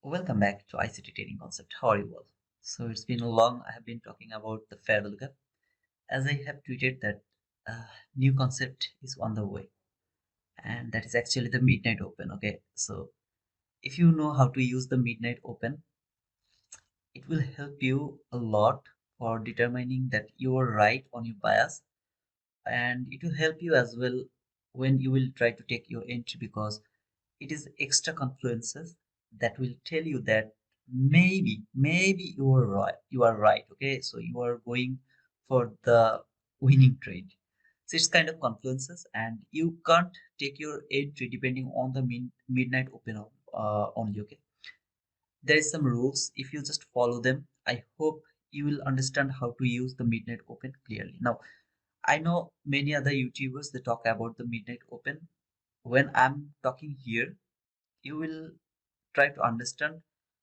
Welcome back to ICT Trading Concept. How are you all? So it's been long. I have been talking about the fair value gap, as I have tweeted that new concept is on the way, and that is actually the midnight open. Okay, so if you know how to use the midnight open, it will help you a lot for determining that you are right on your bias, and it will help you as well when you will try to take your entry, because it is extra confluences that will tell you that maybe you are right. Okay, so you are going for the winning trade. So it's kind of confluences, and you can't take your entry depending on the midnight open only. Okay, there is some rules. If you just follow them, I hope you will understand how to use the midnight open clearly. Now, I know many other YouTubers, they talk about the midnight open. When I'm talking here, you will try to understand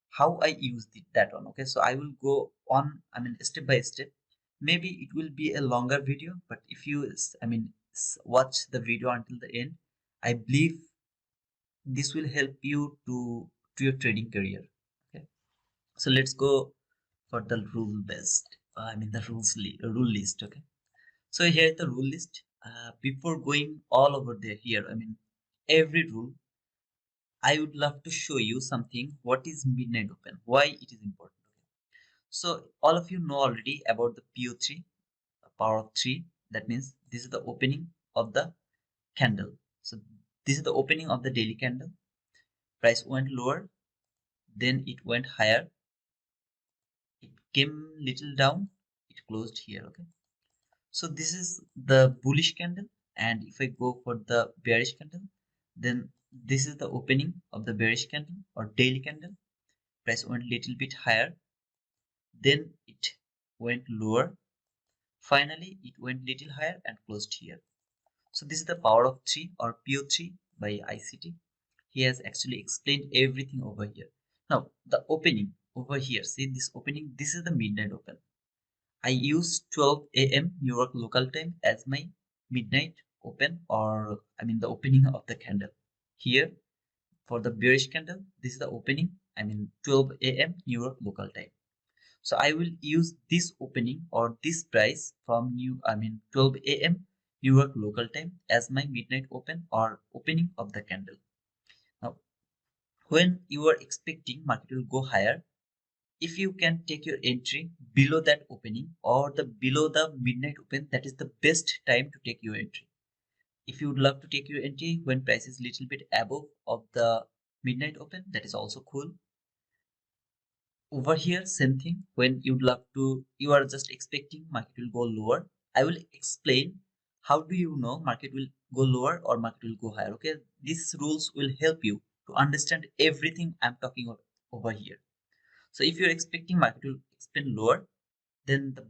how I use that one. Okay, so I will go on, I mean, step by step. Maybe it will be a longer video, but if you, watch the video until the end, I believe this will help you to your trading career. Okay, so let's go for the rule based. I mean, the rule list. Okay, so here is the rule list. Before going all over there, here, I mean, every rule, I would love to show you something. What is midnight open? Why it is important? So all of you know already about the PO3, power of 3. That means this is the opening of the candle. So this is the opening of the daily candle. Price went lower, then it went higher. It came little down. It closed here. Okay. So this is the bullish candle, and if I go for the bearish candle, then this is the opening of the bearish candle or daily candle. Price went little bit higher, then it went lower. Finally, it went little higher and closed here. So this is the power of 3 or PO3 by ICT. He has actually explained everything over here. Now, the opening over here, see this opening, this is the midnight open. I use 12 a.m. New York local time as my midnight open, or I mean the opening of the candle. Here for the bearish candle, this is the opening, I mean 12 a.m. New York local time. So I will use this opening or this price from 12 a.m. New York local time as my midnight open or opening of the candle. Now, when you are expecting market will go higher, if you can take your entry below that opening or the below the midnight open, that is the best time to take your entry. If you would love to take your entry when price is little bit above of the midnight open, that is also cool. Over here, same thing. When you are just expecting market will go lower, I will explain how do you know market will go lower or market will go higher. Okay, these rules will help you to understand everything I'm talking about over here. So if you're expecting market will expand lower, then the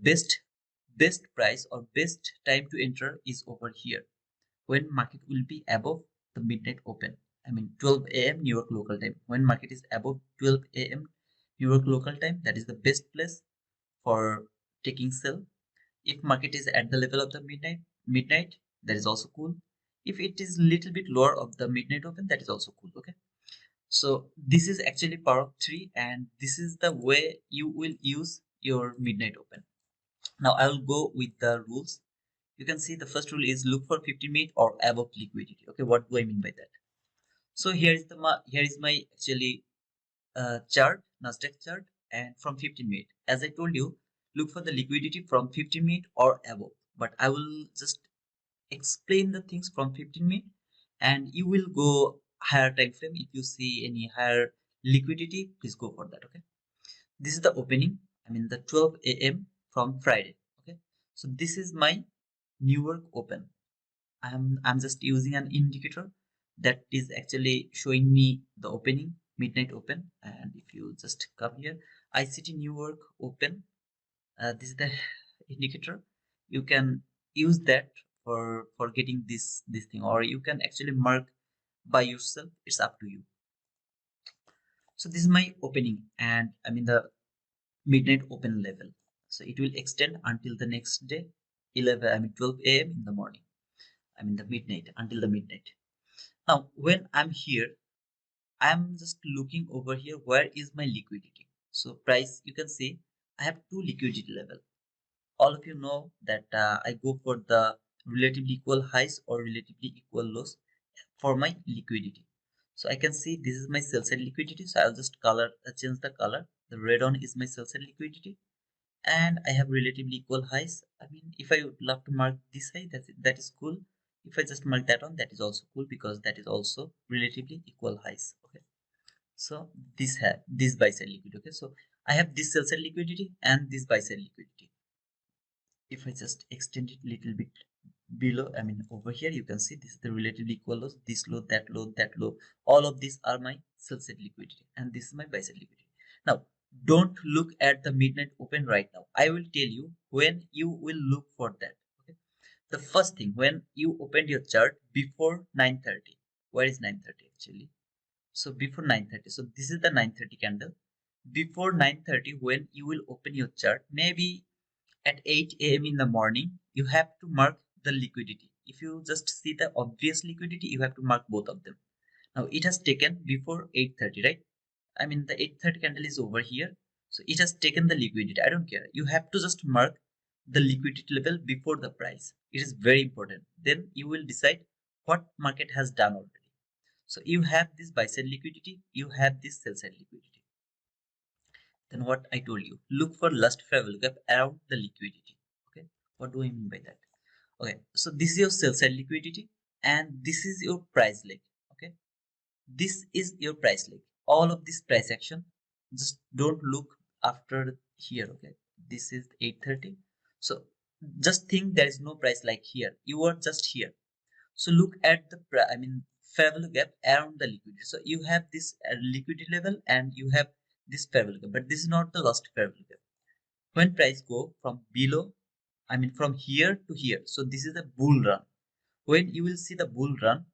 best price or best time to enter is over here when market will be above the midnight open. I mean 12 a.m. New York local time. When market is above 12 a.m. New York local time, that is the best place for taking sell. If market is at the level of the midnight, that is also cool. If it is little bit lower of the midnight open, that is also cool. Okay. So this is actually power of 3, and this is the way you will use your midnight open. Now I will go with the rules. You can see the first rule is look for 15-minute or above liquidity. Okay, what do I mean by that? So here is my actually chart, Nasdaq chart, and from 15-minute. As I told you, look for the liquidity from 15-minute or above. But I will just explain the things from 15-minute, and you will go higher time frame. If you see any higher liquidity, please go for that. Okay, this is the opening, I mean the 12 a.m. from Friday. Okay, so this is my New York open. I'm just using an indicator that is actually showing me the opening, midnight open. And if you just come here, ICT New York open, this is the indicator. You can use that for getting this thing, or you can actually mark by yourself. It's up to you. So this is my opening, and I mean the midnight open level. So it will extend until the next day, 12 a.m. in the morning. I mean the midnight, until the midnight. Now when I'm here, I'm just looking over here, where is my liquidity? So price, you can see I have two liquidity level. All of you know that I go for the relatively equal highs or relatively equal lows for my liquidity. So I can see this is my sell side liquidity. So I'll just change the color. The red one is my sell side liquidity, and I have relatively equal highs. I mean, if I would love to mark this high, that is cool. If I just mark that one, that is also cool because that is also relatively equal highs. Okay. So this buy side liquidity. Okay. So I have this sell side liquidity and this buy side liquidity. If I just extend it a little bit below, I mean over here, you can see this is the relatively equal lows, this low, that low, that low. All of these are my sell side liquidity, and this is my buy side liquidity. Now, don't look at the midnight open right now. I will tell you when you will look for that. Okay. The first thing, when you opened your chart before 9:30. Where is 9:30 actually? So before 9:30. So this is the 9:30 candle. Before 9:30, when you will open your chart, maybe at 8 a.m. in the morning, you have to mark the liquidity. If you just see the obvious liquidity, you have to mark both of them. Now it has taken before 8:30, right? I mean the 8:30 candle is over here. So it has taken the liquidity. I don't care. You have to just mark the liquidity level before the price. It is very important. Then you will decide what market has done already. So you have this buy side liquidity, you have this sell side liquidity. Then what I told you, look for last favorable gap around the liquidity. Okay, what do I mean by that? Okay, so this is your sell side liquidity and this is your price leg. Okay, this is your price leg. All of this price action, just don't look after here. Okay, this is 8:30. So just think there is no price like here. You are just here. So look at the fair value gap around the liquidity. So you have this liquidity level and you have this fair value gap, but this is not the last fair value gap. When price go from below, I mean from here to here, so this is a bull run. When you will see the bull run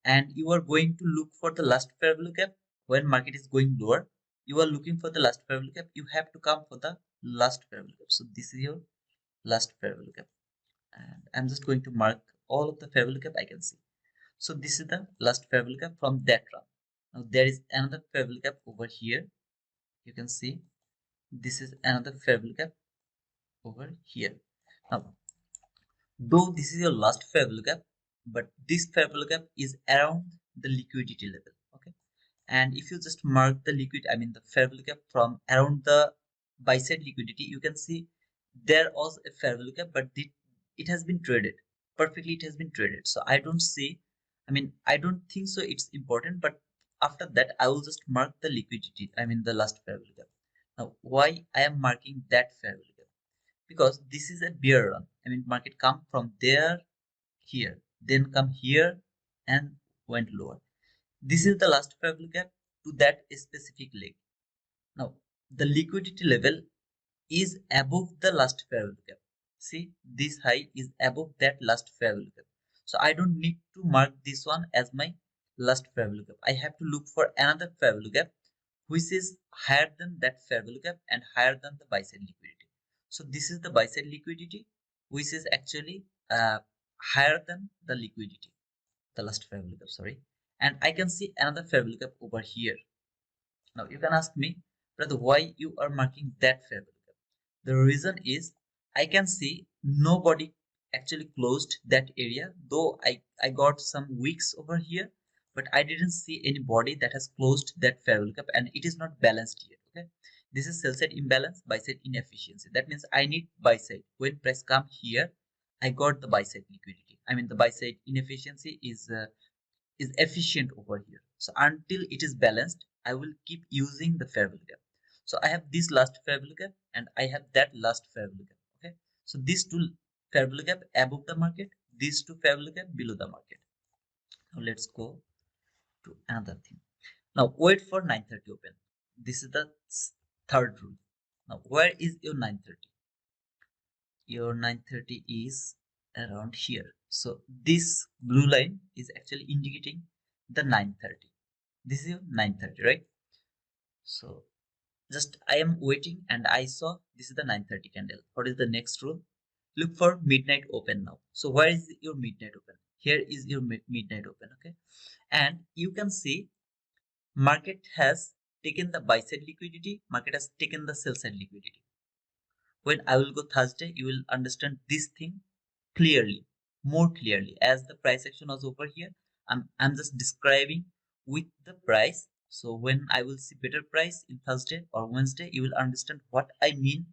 and you are going to look for the last fair value gap, when market is going lower, you are looking for the last fair value gap, you have to come for the last fair value gap. So this is your last fair value gap, and I'm just going to mark all of the fair value gap I can see. So this is the last fair value gap from that run. Now there is another fair value gap over here. You can see this is another fair value gap over here. Now, though this is your last fair value gap, but this fair value gap is around the liquidity level. Okay, and if you just mark the the fair value gap from around the buy side liquidity, you can see there was a fair value gap, but it has been traded perfectly. It has been traded. So I don't see. I don't think so. It's important, but after that, I will just mark the liquidity. The last fair value gap. Now, why I am marking that fair value gap? Because this is a bear run. Market come from there here, then come here and went lower. This is the last fair value gap to that specific leg. Now, the liquidity level is above the last fair value gap. See, this high is above that last fair value gap. So I don't need to mark this one as my last fair value gap. I have to look for another fair value gap which is higher than that fair value gap and higher than the buy side liquidity. So this is the buy side liquidity which is actually higher than the liquidity, the last fair value gap, sorry. And I can see another fair value gap over here. Now you can ask me, brother, why you are marking that fair value gap? The reason is I can see nobody actually closed that area, though I got some wicks over here, but I didn't see anybody that has closed that fair value gap, and it is not balanced yet. Okay, this is sell side imbalance, buy side inefficiency. That means I need buy side. When price come here, I got the buy side liquidity. The buy side inefficiency is efficient over here. So until it is balanced, I will keep using the fair value gap. So I have this last fair value gap and I have that last fair value gap. Okay. So these two fair value gap above the market, these two fair value gap below the market. Now let's go to another thing. Now wait for 9:30 open. This is the third rule. Now where is your 9:30? Your 9:30 is around here. So this blue line is actually indicating the 9:30. This is your 9:30, right? So just I am waiting and I saw this is the 9:30 candle. What is the next rule? Look for midnight open now. So where is your midnight open? Here is your midnight open. Okay, and you can see Market has taken the buy side liquidity, market has taken the sell side liquidity. When I will go Thursday, you will understand this thing clearly, more clearly. As the price action was over here, I'm just describing with the price. So when I will see better price in Thursday or Wednesday, you will understand what I mean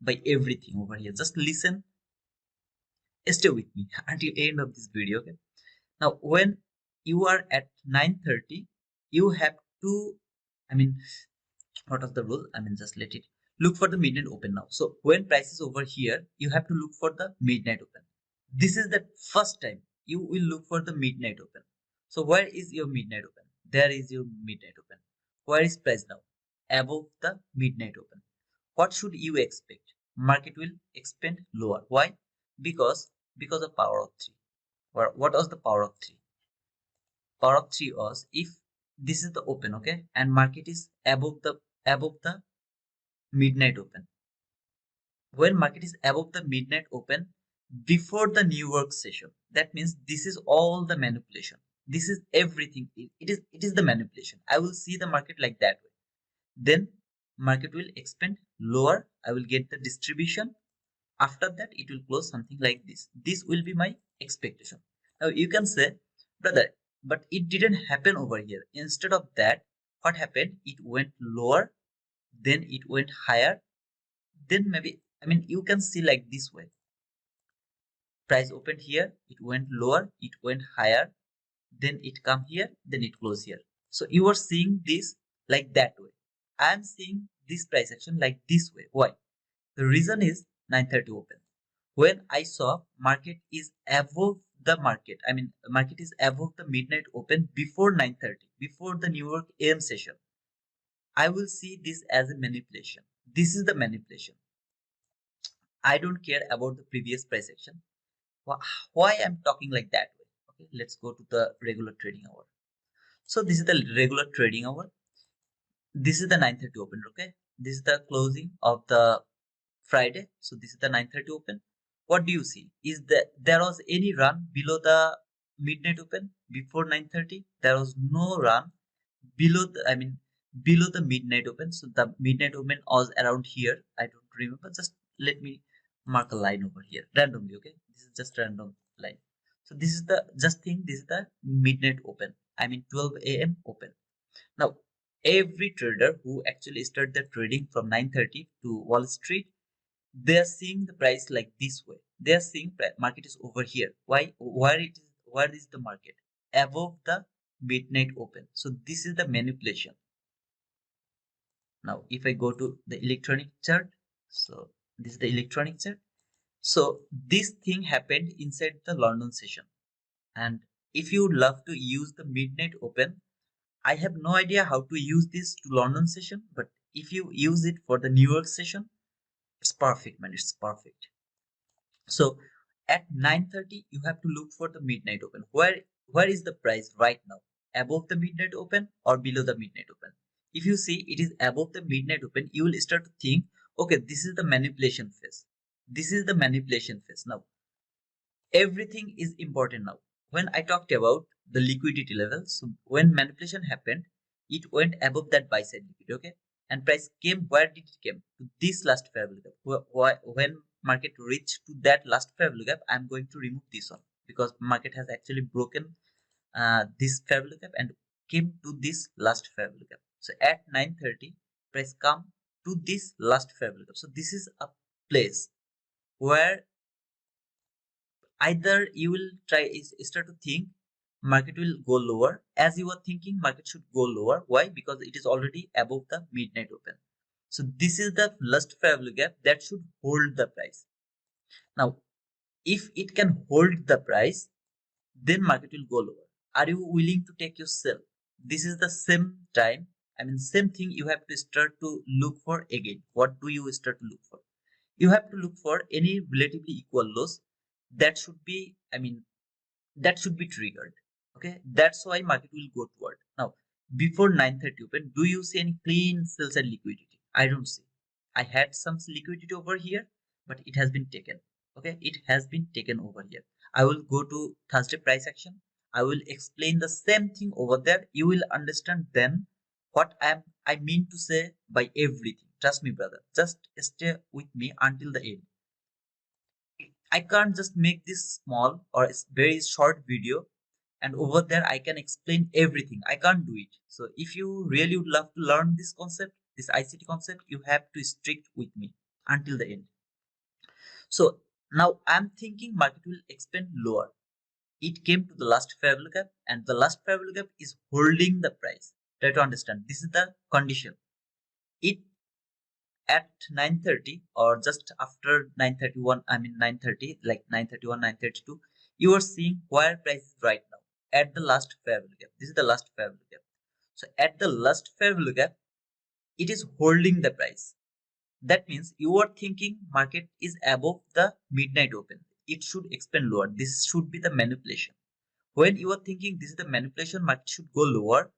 by everything over here. Just listen, stay with me until end of this video. Okay. Now when you are at 9:30, you have to, I mean, what of the rule, I mean, just let it look for the midnight open now. So when price is over here, you have to look for the midnight open. This is the first time you will look for the midnight open. So where is your midnight open? There is your midnight open. Where is price now? Above the midnight open. What should you expect? Market will expand lower. Why? Because of power of 3. What was the power of 3? Power of 3 was, if this is the open, okay, and market is above the midnight open. When market is above the midnight open before the New York session, that means this is all the manipulation. This is everything. It is the manipulation. I will see the market like that way. Then market will expand lower. I will get the distribution. After that, it will close something like this. This will be my expectation. Now you can say, brother, but it didn't happen over here. Instead of that, what happened? It went lower, then it went higher, then maybe, I mean, you can see like this way. Price opened here, it went lower, it went higher, then it come here, then it close here. So you are seeing this like that way. I am seeing this price action like this way. Why? The reason is 9:30 open. When I saw market is above the market, I mean, market is above the midnight open before 9:30, before the New York AM session, I will see this as a manipulation. This is the manipulation. I don't care about the previous price action. Why I'm talking like that way? Okay, let's go to the regular trading hour. So this is the regular trading hour. This is the 9:30 open. Okay, this is the closing of the Friday. So this is the 9:30 open. What do you see? Is that there was any run below the midnight open before 9:30? There was no run below the, I mean, below the midnight open. So the midnight open was around here. I don't remember. Just let me mark a line over here randomly. Okay, this is just random line. So this is the, just think, this is the midnight open, I mean 12 a.m. open. Now every trader who actually start their trading from 9:30 to Wall Street, they are seeing the price like this way. They are seeing market is over here. Why? Where is the market? Above the midnight open. So this is the manipulation. Now if I go to the electronic chart, so this is the electronic chart. So this thing happened inside the London session. And if you love to use the midnight open, I have no idea how to use this to London session, but if you use it for the New York session, it's perfect, man. It's perfect. So at 9:30, you have to look for the midnight open. Where is the price right now? Above the midnight open or below the midnight open? If you see it is above the midnight open, you will start to think, okay, this is the manipulation phase. This is the manipulation phase. Now everything is important now. When I talked about the liquidity level, so when manipulation happened, it went above that buy side liquidity, okay? And price came, where did it came? To this last fair value gap. When market reached to that last fair value gap, I'm going to remove this one because market has actually broken this fair value gap and came to this last fair value gap. So at 9:30, price come to this last fair value gap. So this is a place where either you will try is start to think market will go lower. As you are thinking market should go lower, why? Because it is already above the midnight open. So this is the last fair value gap that should hold the price. Now if it can hold the price, then market will go lower. Are you willing to take your sell? This is the same time, I mean same thing you have to start to look for again. What do you start to look for? You have to look for any relatively equal lows that should be, I mean, that should be triggered. Okay, that's why market will go toward. Now before 9:30 open, do you see any clean sell side liquidity? I don't see. I had some liquidity over here, but it has been taken. Okay, it has been taken over here. I will go to Thursday price action. I will explain the same thing over there. You will understand then what I mean to say by everything. Trust me, brother. Just stay with me until the end. I can't just make this small or very short video and over there I can explain everything. I can't do it. So if you really would love to learn this concept, this ICT concept, you have to stick with me until the end. So now I'm thinking market will expand lower. It came to the last fair value gap and the last fair value gap is holding the price. Try to understand. This is the condition. It at 9:30 or just after 9:31, I mean 9:30, like 9:31, 9:32, you are seeing where price is right now at the last fair value gap. This is the last fair value gap. So at the last fair value gap, it is holding the price. That means you are thinking market is above the midnight open. It should expand lower. This should be the manipulation. When you are thinking this is the manipulation, market should go lower.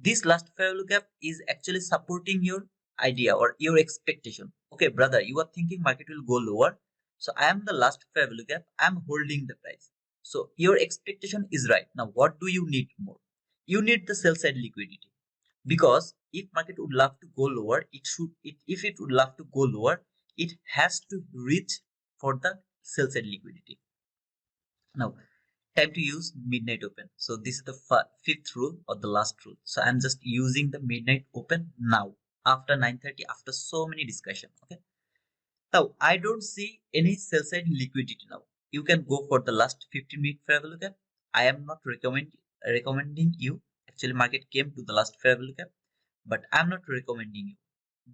This last fair value gap is actually supporting your idea or your expectation. Okay, brother, you are thinking market will go lower. So I am the last fair value gap. I am holding the price. So your expectation is right. Now, what do you need more? You need the sell side liquidity. Because if market would love to go lower, if it would love to go lower, it has to reach for the sell side liquidity. Now, time to use midnight open. So this is the fifth rule or the last rule. So I'm just using the midnight open now after 9:30, after so many discussion. Okay. Now I don't see any sell side liquidity now. You can go for the last 15-minute fair value gap. I am not recommending you. Actually, market came to the last fair value gap, but I'm not recommending you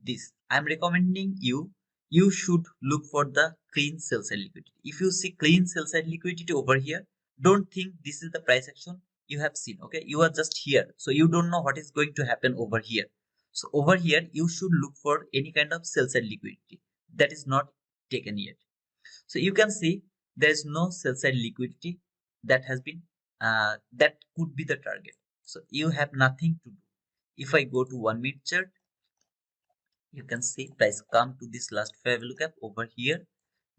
this. I'm recommending you should look for the clean sell side liquidity. If you see clean sell side liquidity over here, don't think this is the price action you have seen. Okay, you are just here, so you don't know what is going to happen over here. So over here, you should look for any kind of sell side liquidity that is not taken yet. So you can see there is no sell side liquidity that has been that could be the target. So you have nothing to do. If I go to 1 minute chart, you can see price come to this last fair value gap over here,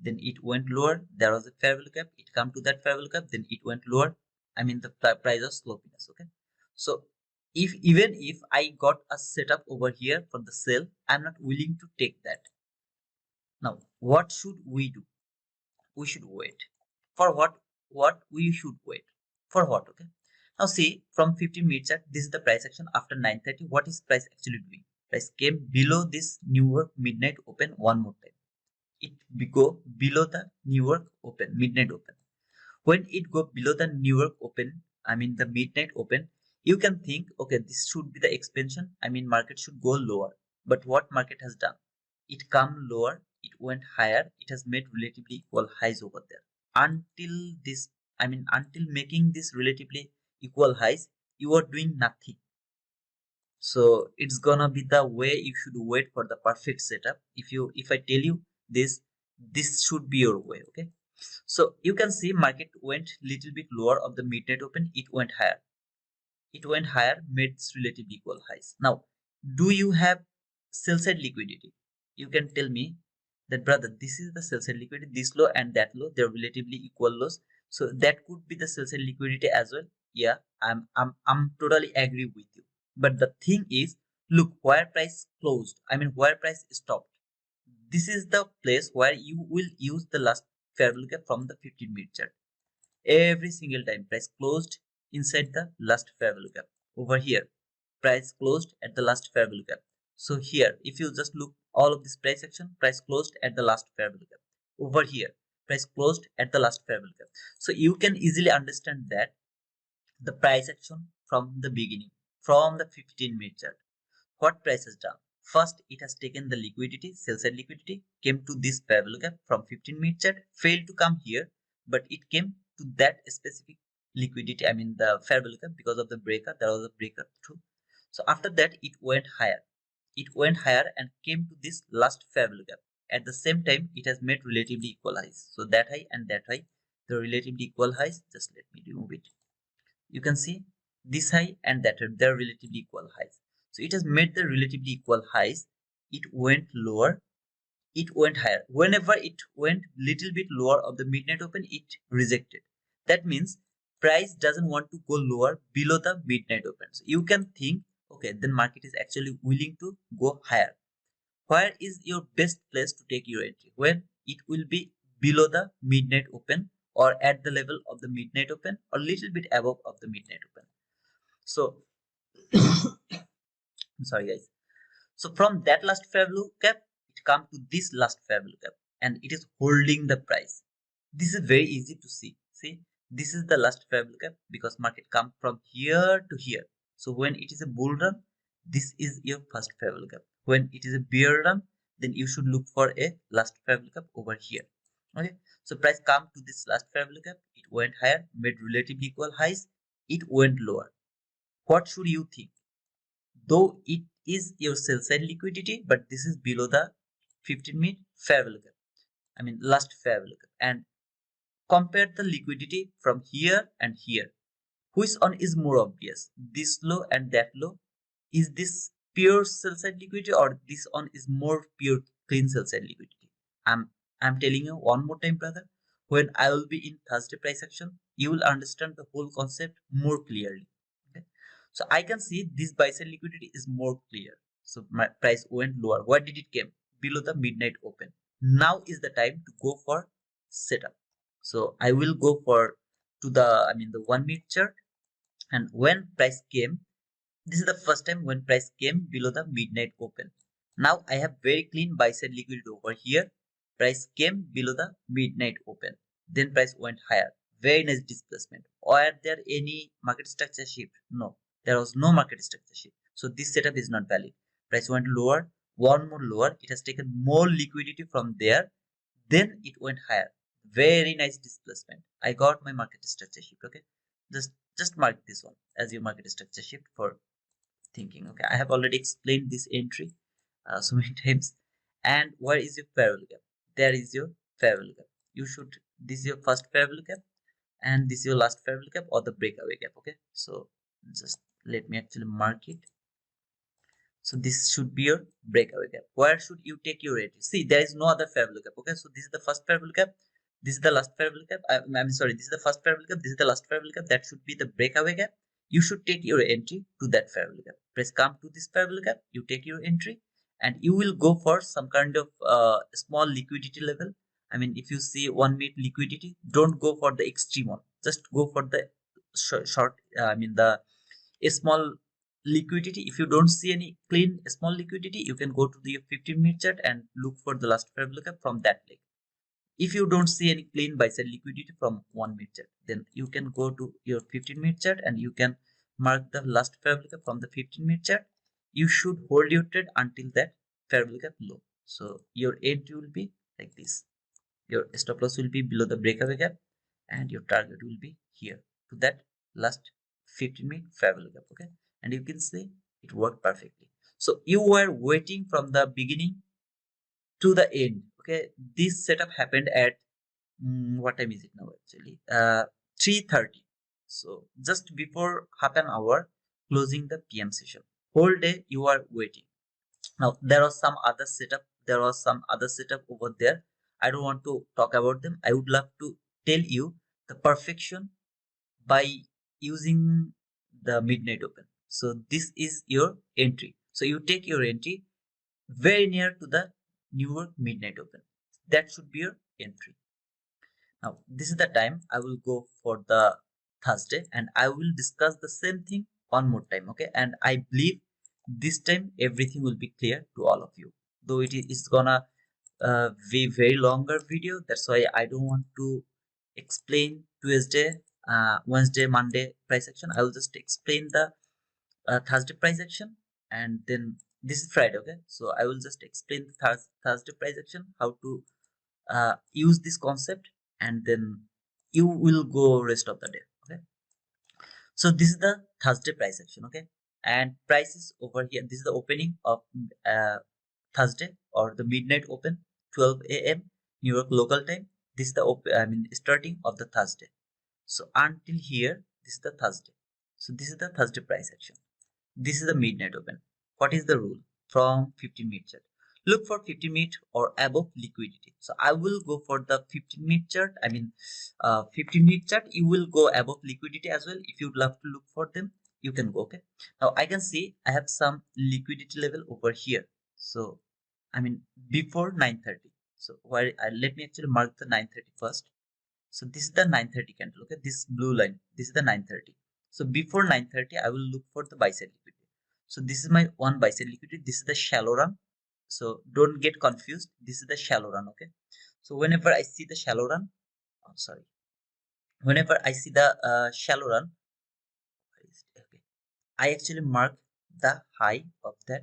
then it went lower. There was a fair value gap, it come to that fair value gap, then it went lower. I mean the price of sloppiness. Okay, so if even if I got a setup over here for the sell, I'm not willing to take that. Now what should we do? We should wait. For what we should wait for? What? Okay, now see from 15 minutes chart, this is the price action after 9:30. What is price actually doing? Price came below this New York midnight open one more time. It go below the New York open, midnight open. When it go below the New York open, I mean the midnight open, you can think, okay, this should be the expansion. I mean market should go lower. But what market has done? It come lower, it went higher, it has made relatively equal highs over there. Until this, I mean until making this relatively equal highs, you are doing nothing. So it's gonna be the way you should wait for the perfect setup. If I tell you this should be your way. Okay, so you can see market went little bit lower of the midnight open, it went higher, made relatively equal highs. Now do you have sell side liquidity? You can tell me that, brother, this is the sell side liquidity, this low and that low, they're relatively equal lows, so that could be the sell side liquidity as well. Yeah, I'm totally agree with you. But the thing is, look where price closed, I mean where price stopped. This is the place where you will use the last fair value gap from the 15-minute chart. Every single time price closed inside the last fair value gap. Over here, price closed at the last fair value gap. So here, if you just look all of this price action, price closed at the last fair value gap. Over here, price closed at the last fair value gap. So you can easily understand that the price action from the beginning, from the 15-minute chart, what price has done? First, it has taken the liquidity, sell side liquidity, came to this fair value gap from 15-minute chart, failed to come here, but it came to that specific liquidity, I mean the fair value gap, because of the breaker. There was a breaker through. So after that, it went higher. It went higher and came to this last fair value gap. At the same time, it has made relatively equal highs. So that high and that high, the relatively equal highs. Just let me remove it. You can see this high and that high, they're relatively equal highs. So it has made the relatively equal highs. It went lower, it went higher. Whenever it went little bit lower of the midnight open, it rejected. That means price doesn't want to go lower below the midnight open. So you can think, okay, then market is actually willing to go higher. Where is your best place to take your entry? When it will be below the midnight open, or at the level of the midnight open, or little bit above of the midnight open. So I'm sorry guys. So from that last fair value gap, it come to this last fair value gap, and it is holding the price. This is very easy to see. See, this is the last fair value gap because market come from here to here. So when it is a bull run, this is your first fair value gap. When it is a bear run, then you should look for a last fair value gap over here. Okay, so price come to this last fair value gap. It went higher, made relatively equal highs. It went lower. What should you think? Though it is your sell side liquidity, but this is below the 15-minute fair value gap. I mean last fair value gap. And compare the liquidity from here and here. Which one is more obvious? This low and that low. Is this pure sell side liquidity, or this one is more pure clean sell side liquidity? I'm telling you one more time, brother. When I will be in Thursday price action, you will understand the whole concept more clearly. Okay? So I can see this buy side liquidity is more clear. So my price went lower. Where did it came? Below the midnight open. Now is the time to go for setup. So I will go for to the 1 minute chart, and when price came, this is the first time when price came below the midnight open. Now I have very clean buy side liquidity over here. Price came below the midnight open. Then price went higher. Very nice displacement. Were there any market structure shift? No. There was no market structure shift. So this setup is not valid. Price went lower. One more lower. It has taken more liquidity from there. Then it went higher. Very nice displacement. I got my market structure shift. Okay. Just mark this one as your market structure shift for thinking. Okay, I have already explained this entry so many times. And where is your fair value gap? There is your fair value gap. You should, this is your first fair value gap, and this is your last fair value gap or the breakaway gap. Okay, so just let me actually mark it. So this should be your breakaway gap. Where should you take your entry? See, there is no other fair value gap. Okay, so this is the first fair value gap, this is the last fair value gap. I'm sorry, this is the first fair value gap, this is the last fair value gap. That should be the breakaway gap. You should take your entry to that fair value gap. Press come to this fair value gap, you take your entry, and you will go for some kind of small liquidity level. I mean, if you see 1 minute liquidity, don't go for the extreme one. Just go for the short. A small liquidity. If you don't see any clean small liquidity, you can go to the 15-minute chart and look for the last fair value gap from that leg. If you don't see any clean buy side liquidity from 1 minute chart, then you can go to your 15-minute chart and you can mark the last fair value gap from the 15-minute chart. You should hold your trade until that fair value gap low. So your entry will be like this. Your stop loss will be below the breakaway gap, and your target will be here to that last 15-minute fair value gap. Okay, and you can see it worked perfectly. So you were waiting from the beginning to the end. Okay, this setup happened at what time is it now actually? 3:30. So just before half an hour closing the PM session. Whole day you are waiting. Now there was some other setup. There was some other setup over there. I don't want to talk about them. I would love to tell you the perfection by using the midnight open. So this is your entry. So you take your entry very near to the New York midnight open. That should be your entry. Now this is the time I will go for the Thursday, and I will discuss the same thing one more time. Okay, and I believe this time everything will be clear to all of you. Though it is gonna be very longer video, that's why I don't want to explain Tuesday, Wednesday, Monday price action. I will just explain the Thursday price action, and then this is Friday. Okay, so I will just explain the Thursday price action, how to use this concept, and then you will go rest of the day. Okay, so this is the Thursday price action. Okay, and prices over here, this is the opening of Thursday, or the midnight open, 12 a.m. New York local time. This is the starting of the Thursday. So until here, this is the Thursday. So this is the Thursday price action. This is the midnight open. What is the rule from 15-minute chart? Look for 15-minute or above liquidity. So I will go for the 15-minute chart. 15-minute chart. You will go above liquidity as well if you'd love to look for them. you can go. Okay, now I can see I have some liquidity level over here. So I mean before 9:30. So where let me actually mark the 9:30 first. So this is the 9:30 candle. Okay, this blue line, this is the 9:30. So before 9:30 I will look for the buy side liquidity. So this is my one buy side liquidity. This is the shallow run. So don't get confused, this is the shallow run. Okay, so whenever I see the shallow run, oh, sorry, whenever I see the shallow run, okay, I actually mark the high of that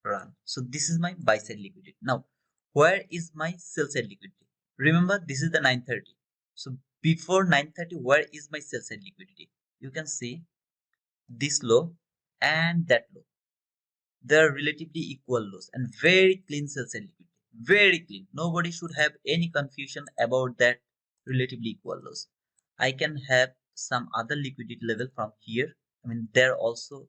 run. So this is my buy side liquidity. Now, where is my sell side liquidity? Remember, this is the 9:30. So before 9:30, where is my sell side liquidity? You can see this low and that low. They're relatively equal lows and very clean sell side liquidity. Very clean. Nobody should have any confusion about that relatively equal lows. I can have some other liquidity level from here. I mean, they're also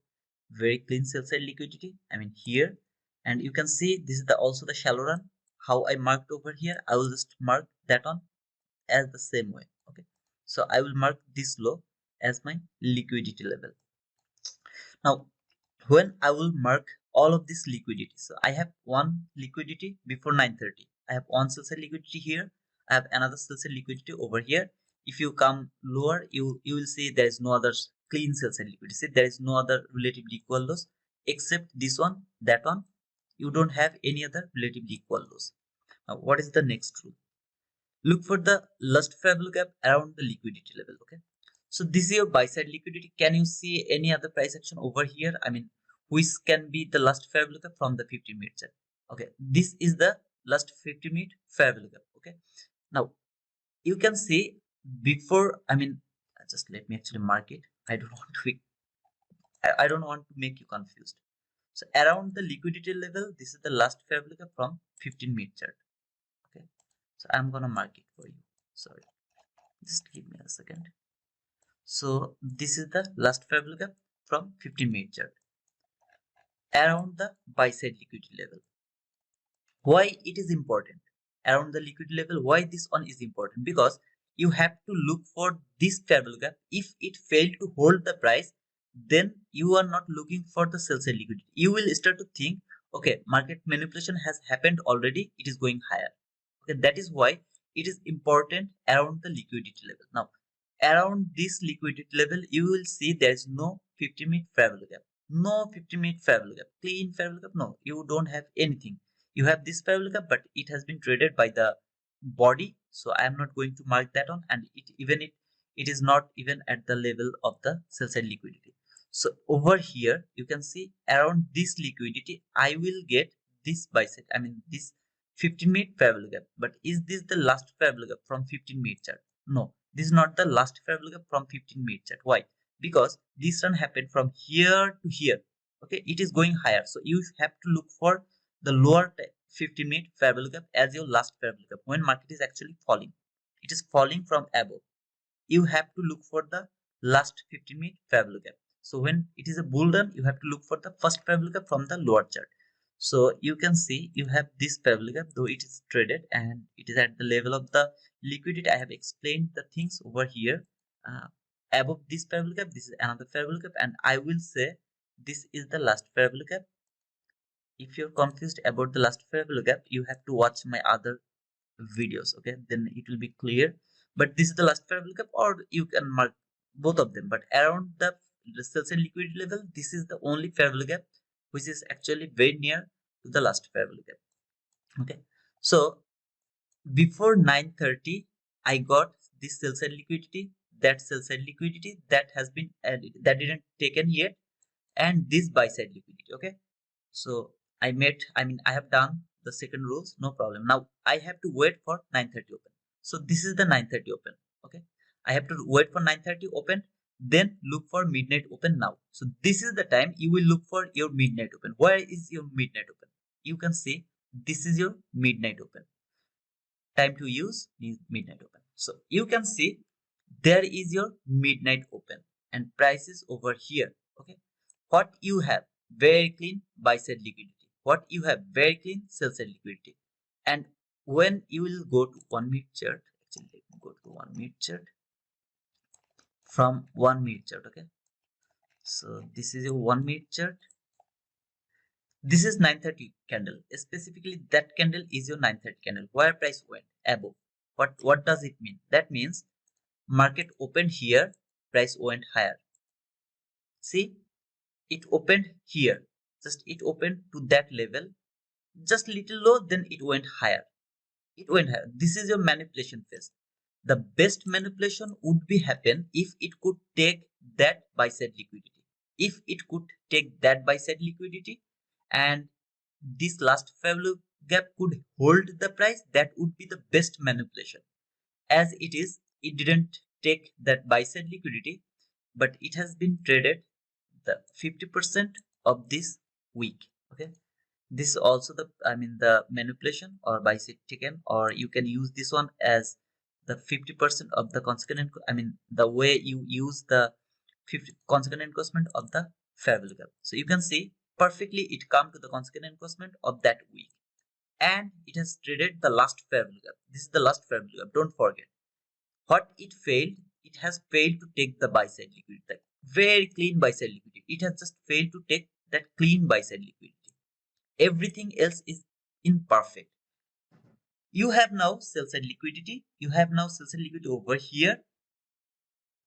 very clean sell side liquidity. I mean, here, and you can see this is the also the shallow run. How I marked over here, I will just mark that on as the same way. Okay, so I will mark this low as my liquidity level. Now, when I will mark all of this liquidity, so I have one liquidity before 9:30. I have one sell side liquidity here. I have another sell side liquidity over here. If you come lower, you will see there is no other clean sell side liquidity. See, there is no other relatively equal lows except this one, that one. You don't have any other relatively equal lows. Now, what is the next rule? Look for the last favorable gap around the liquidity level. Okay, so this is your buy side liquidity. Can you see any other price action over here? I mean, which can be the last favorable gap from the 15-minute chart? Okay, this is the last 15-minute favorable gap. Okay, now you can see before, I mean, just let me actually mark it. I don't want to be, I don't want to make you confused. So around the liquidity level, this is the last favorable gap from 15-minute chart. Okay, so I'm gonna mark it for you. Sorry, just give me a second. So this is the last favorable gap from 15-minute chart around the buy side liquidity level. Why it is important? Around the liquidity level, why this one is important? Because you have to look for this favorable gap. If it failed to hold the price, then you are not looking for the sell side liquidity. You will start to think, okay, market manipulation has happened already, it is going higher. Okay, that is why it is important around the liquidity level. Now, around this liquidity level, you will see there is no 50-minute favorable gap. No 50-minute favorable gap. Clean favorable gap. No, you don't have anything. You have this favorable gap, but it has been traded by the body. So I am not going to mark that on, and it is not even at the level of the sell side liquidity. So over here, you can see around this liquidity, I will get this buy side. I mean this 15-minute favorable gap. But is this the last favorable gap from 15-minute chart? No, this is not the last favorable gap from 15-minute chart. Why? Because this run happened from here to here. Okay, it is going higher. So you have to look for the lower 15-minute favorable gap as your last favorable gap when market is actually falling. It is falling from above. You have to look for the last 15-minute favorable gap. So when it is a bull run, you have to look for the first favorable gap from the lower chart. So you can see you have this favorable gap, though it is traded and it is at the level of the liquidity. I have explained the things over here. Above this favorable gap, this is another favorable gap, and I will say this is the last favorable gap. If you're confused about the last favorable gap, you have to watch my other videos. Okay, then it will be clear. But this is the last favorable gap, or you can mark both of them. But around the sell side liquidity level, this is the only favorable gap which is actually very near to the last favorable gap. Okay, so before 9:30, I got this sell side liquidity, that sell side liquidity that has been added, that didn't taken yet, and this buy side liquidity. Okay, so I have done the second rules, no problem. Now I have to wait for 9:30 open. So this is the 9:30 open. Okay, I have to wait for 9:30 open, then look for midnight open now. So this is the time you will look for your midnight open. Where is your midnight open? You can see this is your midnight open. Time to use is midnight open. So you can see there is your midnight open and prices over here. Okay, what you have very clean buy side liquidity, what you have very clean sell side liquidity. And when you will go to 1-minute chart, actually let me go to 1-minute chart, from 1-minute chart. Okay, So this is your 1 minute chart. This is 930 candle. Specifically, that candle is your 930 candle where price went above. What does it mean? That means market opened here, price went higher. See, it opened here, just it opened to that level, just little low, then it went higher. It went higher. This is your manipulation phase. The best manipulation would be happen if it could take that buy side liquidity. If it could take that buy side liquidity and this last value gap could hold the price, that would be the best manipulation. As it is, it didn't take that buy side liquidity, but it has been traded the 50% of this week. Okay, this is also the the manipulation or buy side taken, or you can use this one as the 50% of the consequent the way you use the 50 consequent encroachment of the fair value gap. So you can see perfectly it come to the consequent encroachment of that week, and it has traded the last fair value gap. This is the last fair value gap, don't forget. What it failed, it has failed to take the buy side liquidity, that very clean buy side liquidity. It has just failed to take that clean buy side liquidity. Everything else is imperfect. You have now sell side liquidity. You have now sell side liquidity over here.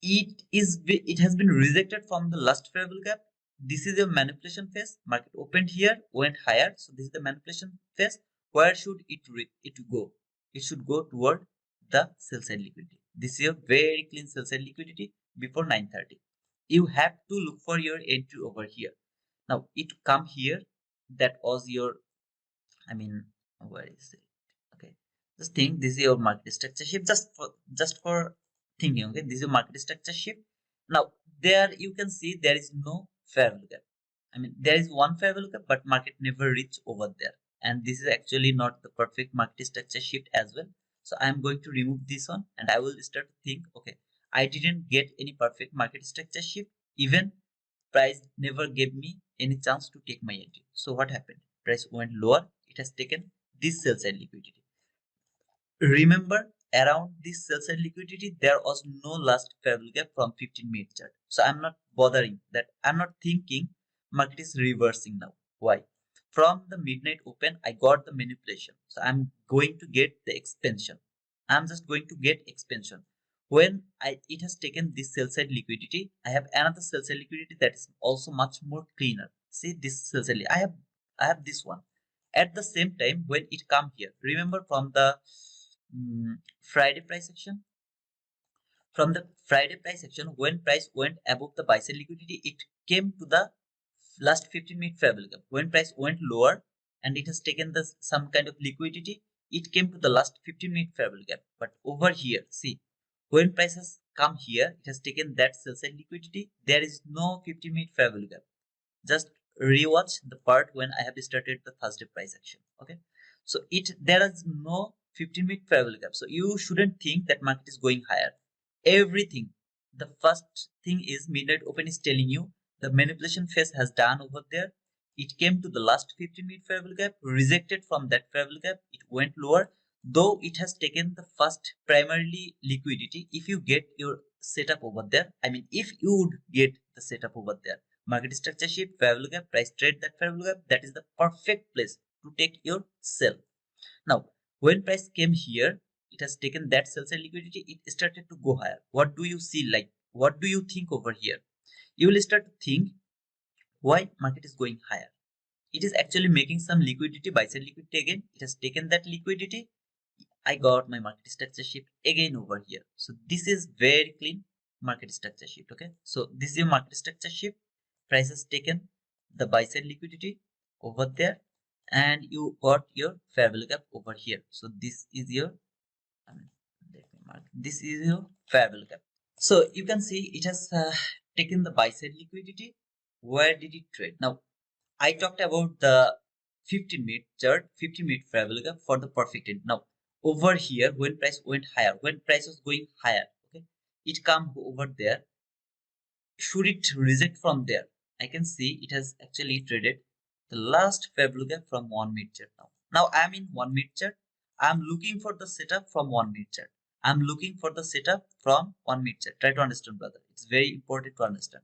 It has been rejected from the last fair value gap. This is your manipulation phase. Market opened here, went higher. So this is the manipulation phase. Where should it go? It should go toward the sell side liquidity. This is a very clean sell side liquidity before 930. You have to look for your entry over here. Now it come here. That was your where is it? Okay, just think this is your market structure shift, just for thinking. Okay, this is your market structure shift. Now there you can see there is no fair value gap. There is one fair value gap, but market never reach over there, and this is actually not the perfect market structure shift as well. So I am going to remove this one, and I will start to think, okay, I didn't get any perfect market structure shift. Even price never gave me any chance to take my entry. So what happened? Price went lower. It has taken this sell side liquidity. Remember, around this sell side liquidity, there was no last fair value gap from 15-minute chart. So I'm not bothering that. I'm not thinking market is reversing now. Why? From the midnight open, I got the manipulation. So I'm going to get the expansion. I'm just going to get expansion. When it has taken this sell side liquidity, I have another sell side liquidity that is also much more cleaner. See this sell side. I have this one. At the same time, when it come here, remember from the Friday price action. From the Friday price action, when price went above the buy side liquidity, it came to the last 15-minute fair value gap. When price went lower and it has taken the some kind of liquidity, it came to the last 15-minute fair value gap. But over here, see, when price has come here, it has taken that sell side liquidity. There is no 15-minute fair value gap. Just rewatch the part when I have started the Thursday price action. Okay, so there is no 15-minute fair value gap. So you shouldn't think that market is going higher. Everything, the first thing is midnight open is telling you the manipulation phase has done over there. It came to the last 15-minute fair value gap, rejected from that fair value gap. It went lower, though it has taken the first primarily liquidity. If you get your setup over there, if you would get the setup over there, market structure shift, fair value gap, price trade that fair value gap, that is the perfect place to take your sell. Now, when price came here, it has taken that sell side liquidity, it started to go higher. What do you see? Like, what do you think over here? You will start to think why market is going higher. It is actually making some liquidity, buy side liquidity again. It has taken that liquidity. I got my market structure shift again over here. So this is very clean market structure shift. Okay, so this is your market structure shift. Price has taken the buy side liquidity over there, and you got your fair value gap over here. So this is your let me mark. This is your fair value gap. So you can see it has taken the buy side liquidity. Where did it trade? Now I talked about the 15-minute chart, 15-minute fair value gap for the perfect end. Now over here, when price went higher, when price was going higher, okay, it come over there. Should it reject from there? I can see it has actually traded the last fair value gap from 1 minute chart. Now I'm in 1 minute chart. I'm looking for the setup from 1 minute chart. I'm looking for the setup from 1 minute chart. Try to understand, brother. It's very important to understand.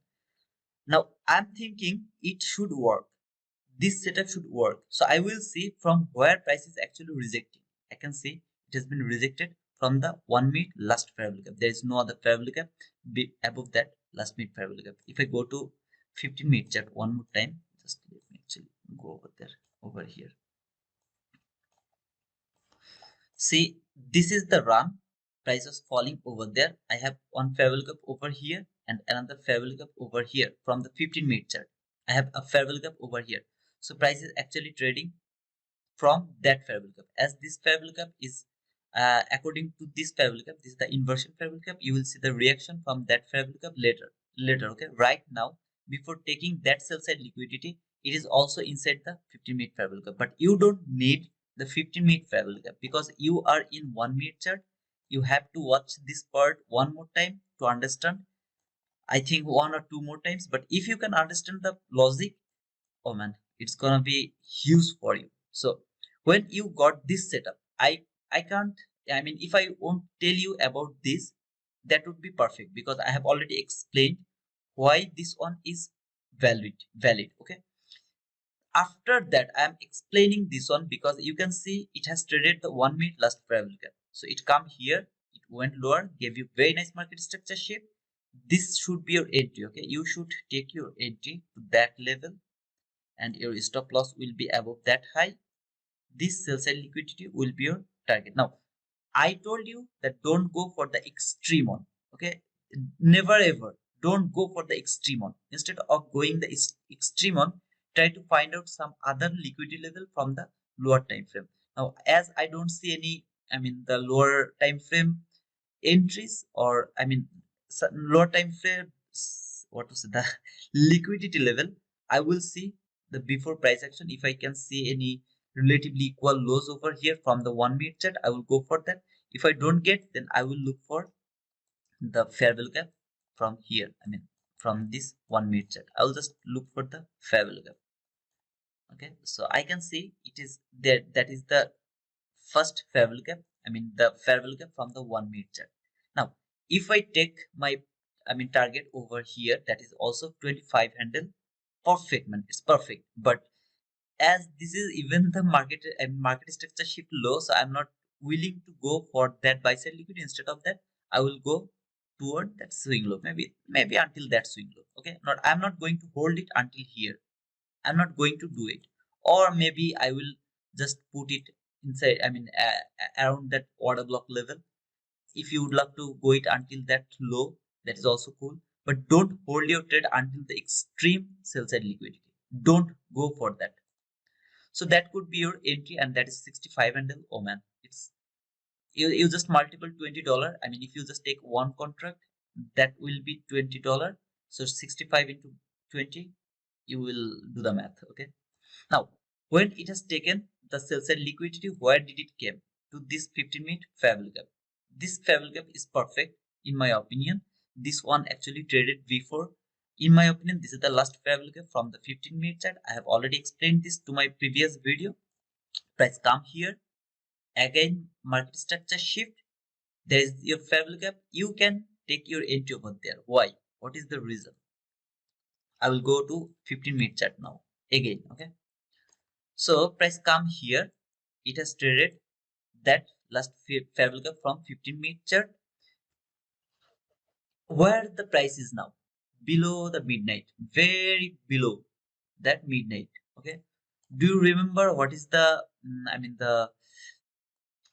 Now I'm thinking it should work. This setup should work. So I will see from where price is actually rejecting. I can see it has been rejected from the 1 minute last fair value gap. There is no other fair value gap above that last minute fair value gap. If I go to 15-minute chart one more time, just let me actually go over there, over here. See, this is the run. Price was falling over there. I have one fair value gap over here and another fair value gap over here from the 15-minute chart. I have a fair value gap over here. So price is actually trading from that fair value gap. As this fair value gap is according to this fair value gap, this is the inversion fair value gap. You will see the reaction from that fair value gap later. Okay, right now, before taking that sell side liquidity, it is also inside the 15-minute fair value gap. But you don't need the 15-minute fair value gap because you are in 1 minute chart. You have to watch this part one more time to understand. I think one or two more times. But if you can understand the logic, oh man, it's gonna be huge for you. So when you got this setup, I can't, I mean, if I won't tell you about this, that would be perfect because I have already explained why this one is valid. Okay, after that I am explaining this one because you can see it has traded the 1 minute last parallel gap. So it come here, it went lower, gave you very nice market structure shape. This should be your entry. Okay, you should take your entry to that level and your stop loss will be above that high. This sell side liquidity will be your target. Now, I told you that don't go for the extreme one. Okay, never ever don't go for the extreme one. Instead of going the extreme one, try to find out some other liquidity level from the lower time frame. Now, as I don't see any, I mean, the lower time frame entries, or I mean lower time frame, what to say, the liquidity level, I will see the before price action. If I can see any relatively equal lows over here from the 1 minute chart, I will go for that. If I don't get, then I will look for the fair value gap from here. I mean, from this 1 minute chart, I will just look for the fair value gap. Okay, so I can see it is there. That is the first fair value gap. I mean, the fair value gap from the 1 minute chart. Now, if I take my, I mean, target over here, that is also 25 handle. Perfect, man. It's perfect. But as this is even the market, market structure shift low, so I'm not willing to go for that buy side liquidity. Instead of that, I will go toward that swing low. Maybe until that swing low. Okay, not, I'm not going to hold it until here. I'm not going to do it. Or maybe I will just put it inside, I mean, around that order block level. If you would love to go it until that low, that is also cool. But don't hold your trade until the extreme sell side liquidity. Don't go for that. So that could be your entry, and that is 65 handle. Oh man, it's you just multiple $20. I mean, if you just take one contract, that will be $20. So 65 into 20, you will do the math. Okay. Now, when it has taken the sell side liquidity, where did it came? To this 15-minute fair value gap. This fair value gap is perfect in my opinion. This one actually traded before. In my opinion, this is the last fair value gap from the 15-minute chart. I have already explained this to my previous video. Price come here. Again, market structure shift. There is your fair value gap. You can take your entry over there. Why? What is the reason? I will go to 15-minute chart now. Again, okay. So price come here. It has traded that last fair value gap from 15-minute chart. Where the price is now? Below the midnight. Very below that midnight. Okay. Do you remember what is the, I mean, the,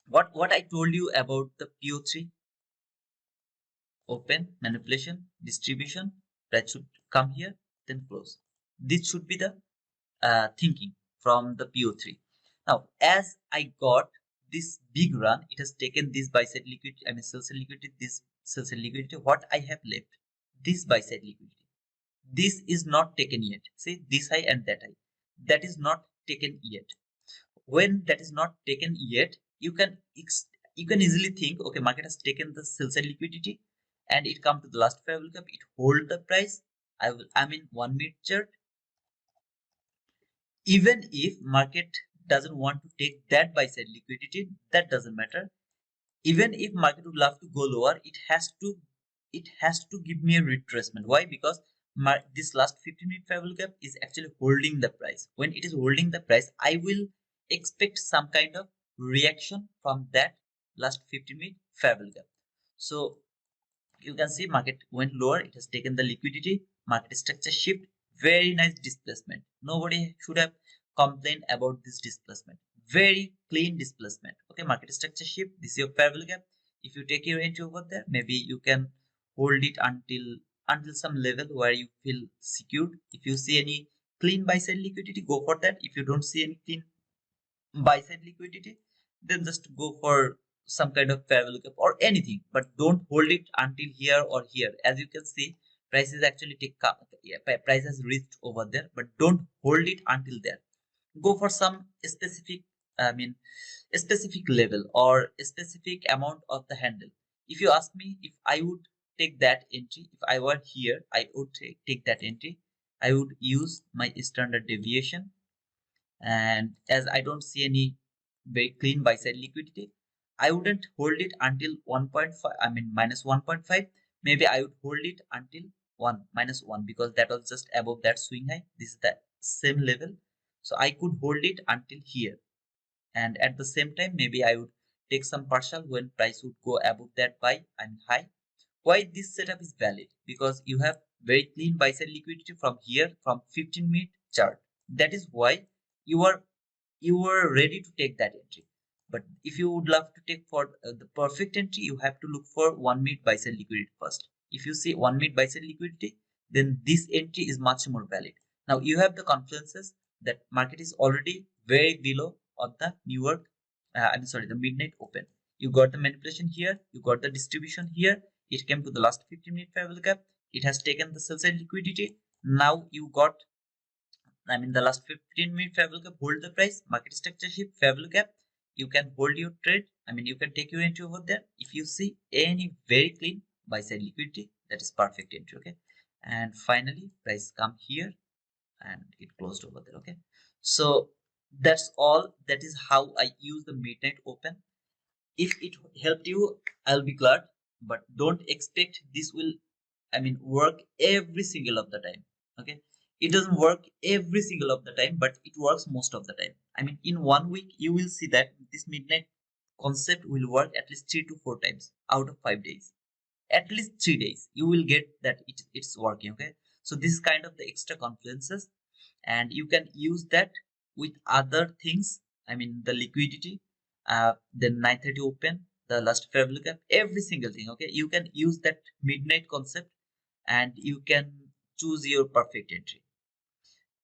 what I told you about the PO3? Open, manipulation, distribution. Price should come here, then close. This should be the thinking from the PO3. Now, as I got this big run, it has taken this buy side liquidity, I mean sell side liquidity, this sell side liquidity. What I have left, this buy side liquidity. This is not taken yet. See, this high and that high. That is not taken yet. When that is not taken yet, you can easily think, okay, market has taken the sell side liquidity and it come to the last fair value gap. It hold the price. I'm in 1 minute chart. Even if market doesn't want to take that buy side liquidity, that doesn't matter. Even if market would love to go lower, it has to give me a retracement. Why? Because this last 15-minute fair value gap is actually holding the price. When it is holding the price, I will expect some kind of reaction from that last 15-minute fair value gap. So you can see market went lower, it has taken the liquidity, market structure shift, very nice displacement. Nobody should have complained about this displacement. Very clean displacement. Okay, market structure shift, this is your fair value gap. If you take your entry over there, maybe you can hold it until some level where you feel secured. If you see any clean buy side liquidity, go for that. If you don't see any clean buy side liquidity, then just go for some kind of fair value gap or anything, but don't hold it until here or here. As you can see, prices actually price has reached over there, but don't hold it until there. Go for some specific, I mean, a specific level or a specific amount of the handle. If you ask me if I would take that entry, if I were here, I would take that entry. I would use my standard deviation, and as I don't see any very clean buy side liquidity, I wouldn't hold it until 1.5, I mean minus 1.5. Maybe I would hold it until 1 minus 1 because that was just above that swing high. This is the same level. So I could hold it until here. And at the same time, maybe I would take some partial when price would go above that buy and high. Why this setup is valid? Because you have very clean buy side liquidity from here, from 15-minute chart. That is why you are ready to take that entry. But if you would love to take for the perfect entry, you have to look for 1-minute buy side liquidity first. If you see 1-minute buy side liquidity, then this entry is much more valid. Now you have the confluences that market is already very below of the New York, the midnight open. You got the manipulation here, you got the distribution here. It came to the last 15-minute fair value gap. It has taken the sell side liquidity. Now you got, the last 15-minute fair value gap, hold the price, market structure shift, fair value gap. You can hold your trade. You can take your entry over there. If you see any very clean buy side liquidity, that is perfect entry. Okay. And finally, price come here and it closed over there. Okay. So that's all. That is how I use the midnight open. If it helped you, I'll be glad, but don't expect this will, work every single of the time. Okay. It doesn't work every single of the time, but it works most of the time. In 1 week, you will see that this midnight concept will work at least 3 to 4 times out of 5 days. At least 3 days, you will get that it's working. Okay. So this is kind of the extra confluences, and you can use that with other things. The liquidity, the 9:30 open, the last fair value gap, every single thing. Okay, you can use that midnight concept and you can choose your perfect entry.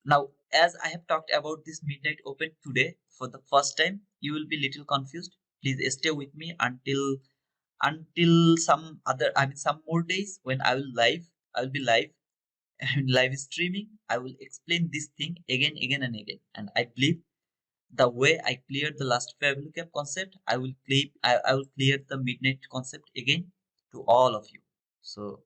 Now, as I have talked about this midnight open today for the first time, you will be little confused. Please stay with me until some other, some more days when I will be live and live streaming. I will explain this thing again and again, and I believe the way I cleared the last fair value gap concept, I will clear the midnight concept again to all of you. So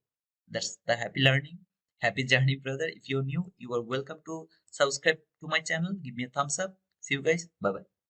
that's the happy learning, happy journey, brother. If you're new, you are welcome to subscribe to my channel. Give me a thumbs up. See you guys. Bye bye.